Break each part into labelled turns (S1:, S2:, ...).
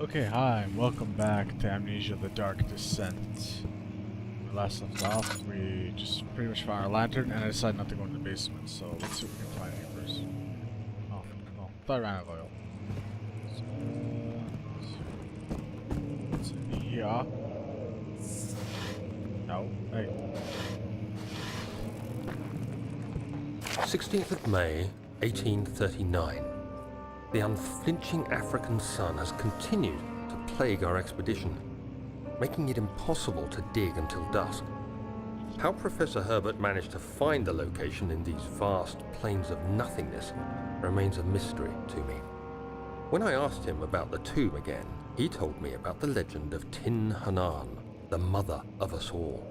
S1: Okay, hi, and welcome back to Amnesia The Dark Descent. We last left off, we just pretty much found our lantern, and I decided not to go in the basement, so let's see what we can find here first. Oh, well, thought I ran out of oil. So, what's in here? No, hey.
S2: 16th of May, 1839. The unflinching African sun has continued to plague our expedition, making it impossible to dig until dusk. How Professor Herbert managed to find the location in these vast plains of nothingness remains a mystery to me. When I asked him about the tomb again, he told me about the legend of Tin Hanan, the mother of us all.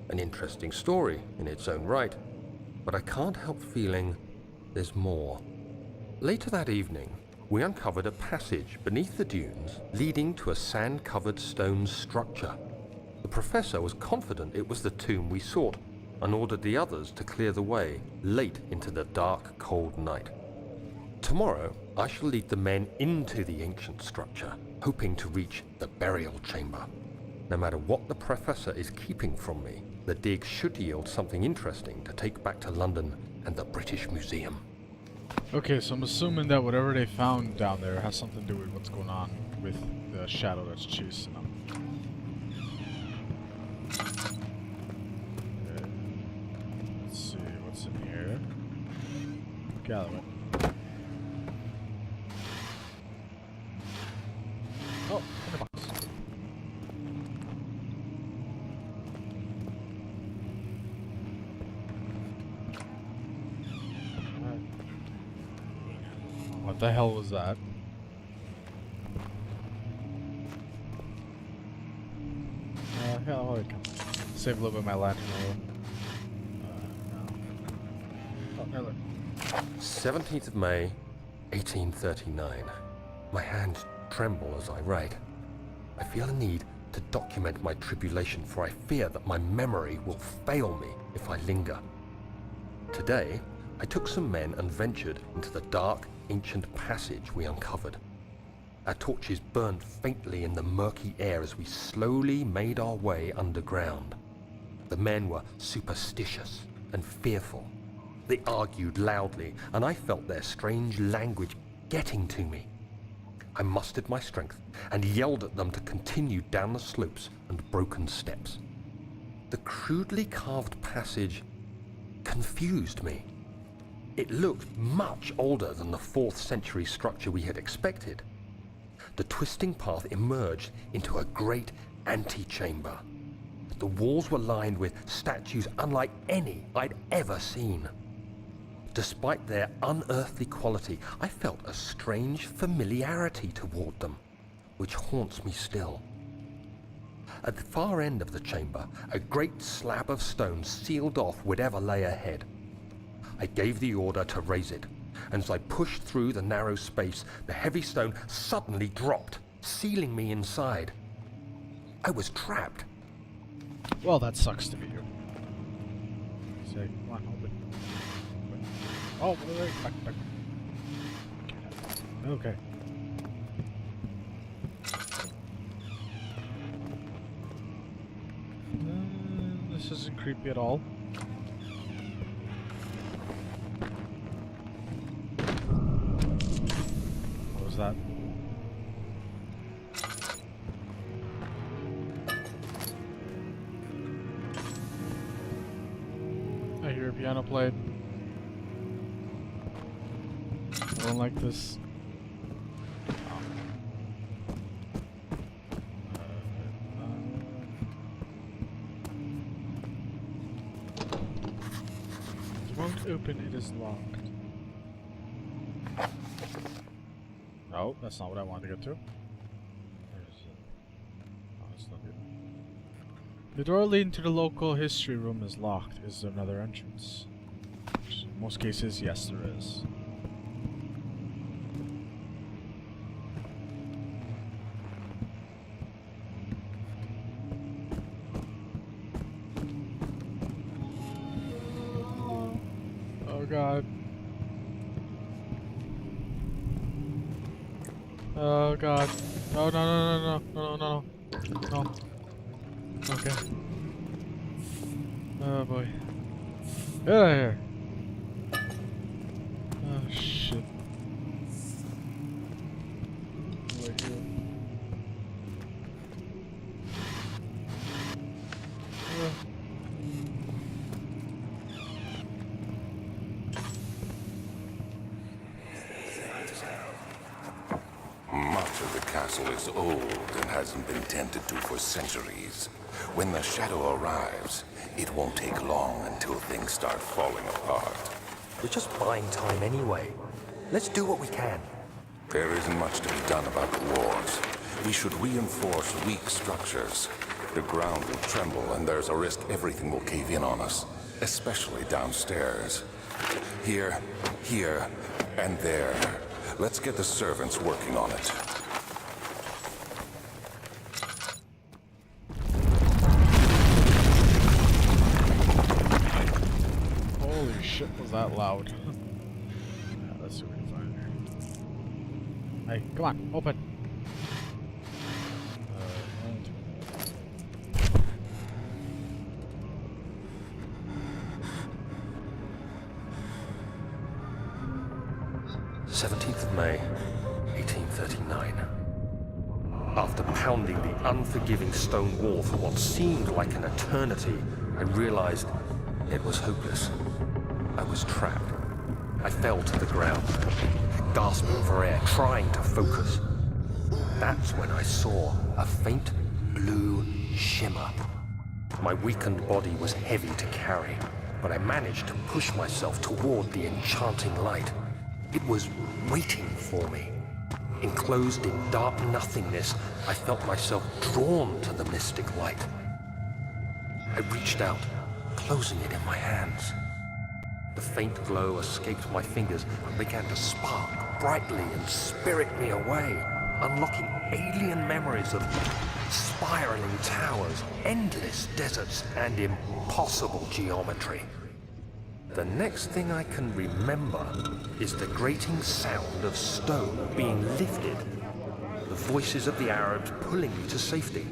S2: An interesting story in its own right, but I can't help feeling there's more. Later that evening, we uncovered a passage beneath the dunes leading to a sand-covered stone structure. The professor was confident it was the tomb we sought and ordered the others to clear the way late into the dark, cold night. Tomorrow, I shall lead the men into the ancient structure, hoping to reach the burial chamber. No matter what the professor is keeping from me, the dig should yield something interesting to take back to London and the British Museum.
S1: Okay, so I'm assuming that whatever they found down there has something to do with what's going on with the shadow that's chasing them. Okay. Let's see, what's in here? Gather it. Oh, in the box. What the hell was that? Yeah, oh, I can save a little bit of my lantern oil. No. Oh, there, look.
S2: 17th of May, 1839. My hands tremble as I write. I feel a need to document my tribulation, for I fear that my memory will fail me if I linger. Today, I took some men and ventured into the dark, ancient passage we uncovered. Our torches burned faintly in the murky air as we slowly made our way underground. The men were superstitious and fearful. They argued loudly, and I felt their strange language getting to me. I mustered my strength and yelled at them to continue down the slopes and broken steps. The crudely carved passage confused me. It looked much older than the 4th century structure we had expected. The twisting path emerged into a great antechamber. The walls were lined with statues unlike any I'd ever seen. Despite their unearthly quality, I felt a strange familiarity toward them, which haunts me still. At the far end of the chamber, a great slab of stone sealed off whatever lay ahead. I gave the order to raise it, and as I pushed through the narrow space, the heavy stone suddenly dropped, sealing me inside. I was trapped.
S1: Well, that sucks to be you. Say, come on, open. Oh, wait, back. Okay. This isn't creepy at all. What was that? I hear a piano played. I don't like this. It won't open, it is locked. No, that's not what I wanted to get to. Oh, that's not good. The door leading to the local history room is locked. Is there another entrance? In most cases, yes, there is. Oh god. Oh god. No, no, no, no, no, no, no, no. No. Okay. Oh boy. Get out of here. Oh shit. Right here.
S3: Much of the castle is old and hasn't been tended to for centuries. When the shadow arrives, it won't take long until things start falling apart.
S2: We're just buying time anyway. Let's do what we can.
S3: There isn't much to be done about the walls. We should reinforce weak structures. The ground will tremble and there's a risk everything will cave in on us, especially downstairs. Here, and there. Let's get the servants working on it.
S1: Holy shit, was that loud? Yeah, let's see what we can find here. Hey, come on, open. And
S2: 17th of May, 1839. After pounding the unforgiving stone wall for what seemed like an eternity, I realized it was hopeless. I was trapped. I fell to the ground, gasping for air, trying to focus. That's when I saw a faint blue shimmer. My weakened body was heavy to carry, but I managed to push myself toward the enchanting light. It was waiting for me. Enclosed in dark nothingness, I felt myself drawn to the mystic light. I reached out, closing it in my hands. The faint glow escaped my fingers and began to spark brightly and spirit me away, unlocking alien memories of spiraling towers, endless deserts, and impossible geometry. The next thing I can remember is the grating sound of stone being lifted, the voices of the Arabs pulling me to safety,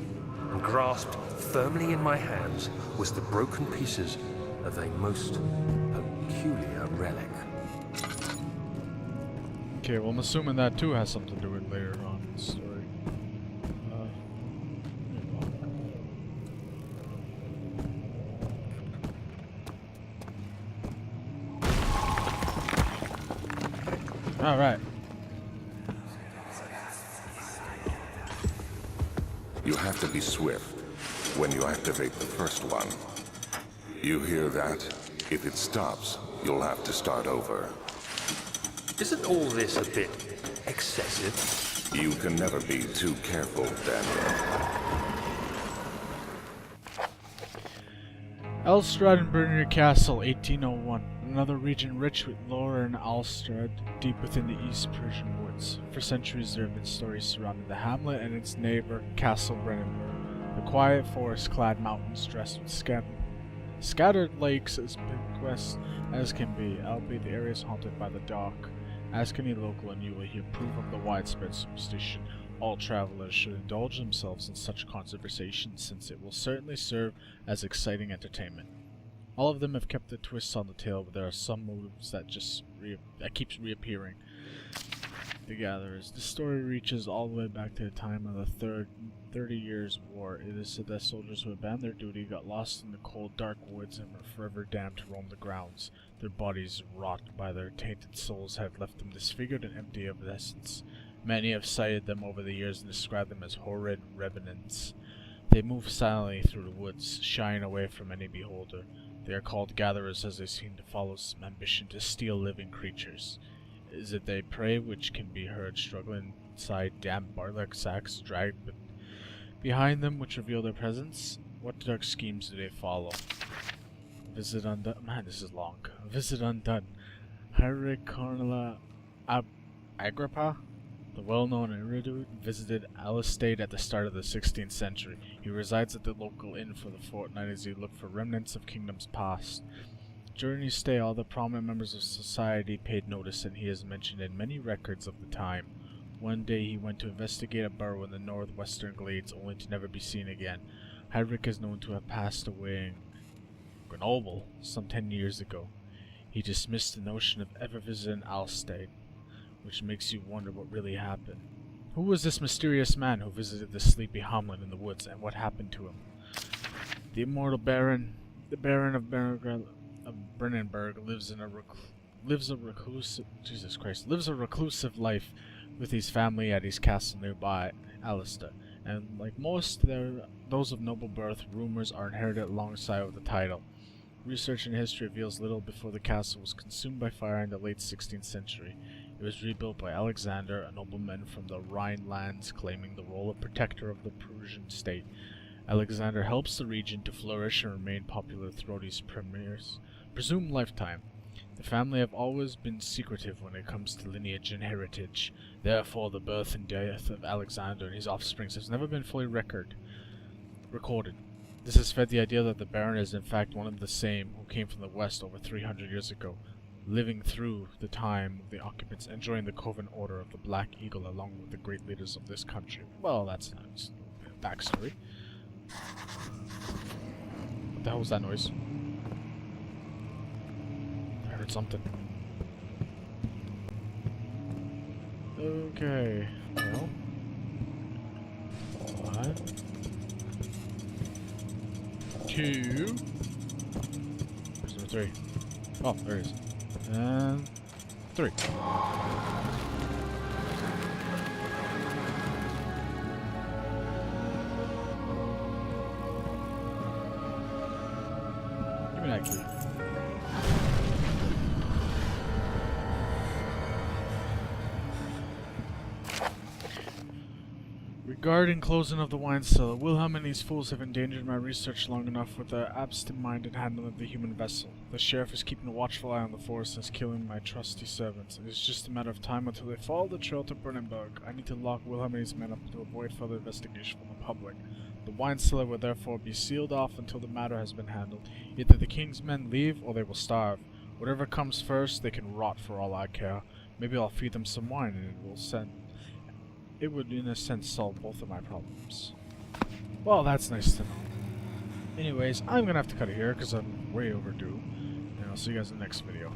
S2: and grasped firmly in my hands was the broken pieces of a most peculiar relic.
S1: okay, well I'm assuming that too has something to do with later on in the story. Alright.
S3: You have to be swift when you activate the first one. You hear that? If it stops, you'll have to start over.
S2: Isn't all this a bit excessive?
S3: You can never be too careful, Daniel.
S1: Alstrad and Bernier Castle, 1801. Another region rich with lore and Alstrad, deep within the East Persian woods. For centuries there have been stories surrounding the hamlet and its neighbor, Castle Brennenburg. The quiet forest-clad mountains dressed with scattered lakes as picturesque as can be, albeit the area is haunted by the dark. Ask any local and you will hear proof of the widespread superstition. All travelers should indulge themselves in such conversations, since it will certainly serve as exciting entertainment. All of them have kept the twists on the tail, but there are some moves that keeps reappearing. The Gatherers. This story reaches all the way back to the time of the 30 Years' War. It is said that soldiers who abandoned their duty got lost in the cold, dark woods and were forever damned to roam the grounds. Their bodies, wrought by their tainted souls, have left them disfigured and empty of essence. Many have cited them over the years and described them as horrid revenants. They move silently through the woods, shying away from any beholder. They are called gatherers as they seem to follow some ambition to steal living creatures. Is it they prey which can be heard struggling inside damp barley sacks dragged behind them which reveal their presence? What dark schemes do they follow? Visit undone. Man, this is long. Visit undone. Hyre Cornela Agrippa, the well-known erudite, visited Alistade at the start of the 16th century. He resides at the local inn for the fortnight as he looked for remnants of kingdoms past. During his stay, all the prominent members of society paid notice, and he is mentioned in many records of the time. One day he went to investigate a burrow in the northwestern glades, only to never be seen again. Heinrich is known to have passed away in Grenoble some 10 years ago. He dismissed the notion of ever visiting Alstein, which makes you wonder what really happened. Who was this mysterious man who visited the sleepy hamlet in the woods, and what happened to him? The immortal Baron, the Baron of Brennenburg, lives a reclusive life with his family at his castle nearby, Alistair. And like most, those of noble birth, rumors are inherited alongside with the title. Research and history reveals little before the castle was consumed by fire in the late 16th century. It was rebuilt by Alexander, a nobleman from the Rhinelands claiming the role of protector of the Prussian state. Alexander helps the region to flourish and remain popular throughout his presumed lifetime. The family have always been secretive when it comes to lineage and heritage. Therefore, the birth and death of Alexander and his offspring has never been fully recorded. This has fed the idea that the Baron is in fact one of the same who came from the west over 300 years ago, living through the time of the occupants, enjoying the Coven Order of the Black Eagle along with the great leaders of this country. Well, that's nice. Backstory. What the hell was that noise? I heard something. Okay. Well. 1, 2. Where's number 3? Oh, there it is. And 3. Give me that key. Regarding closing of the wine cellar, Wilhelm and these fools have endangered my research long enough with their absent-minded handling of the human vessel. The sheriff is keeping a watchful eye on the forest and is killing my trusty servants. It is just a matter of time until they follow the trail to Brennenburg. I need to lock Wilhelm and his men up to avoid further investigation from the public. The wine cellar will therefore be sealed off until the matter has been handled. Either the king's men leave or they will starve. Whatever comes first, they can rot for all I care. Maybe I'll feed them some wine and it would, in a sense, solve both of my problems. Well, that's nice to know. Anyways, I'm gonna have to cut it here because I'm way overdue. And I'll see you guys in the next video.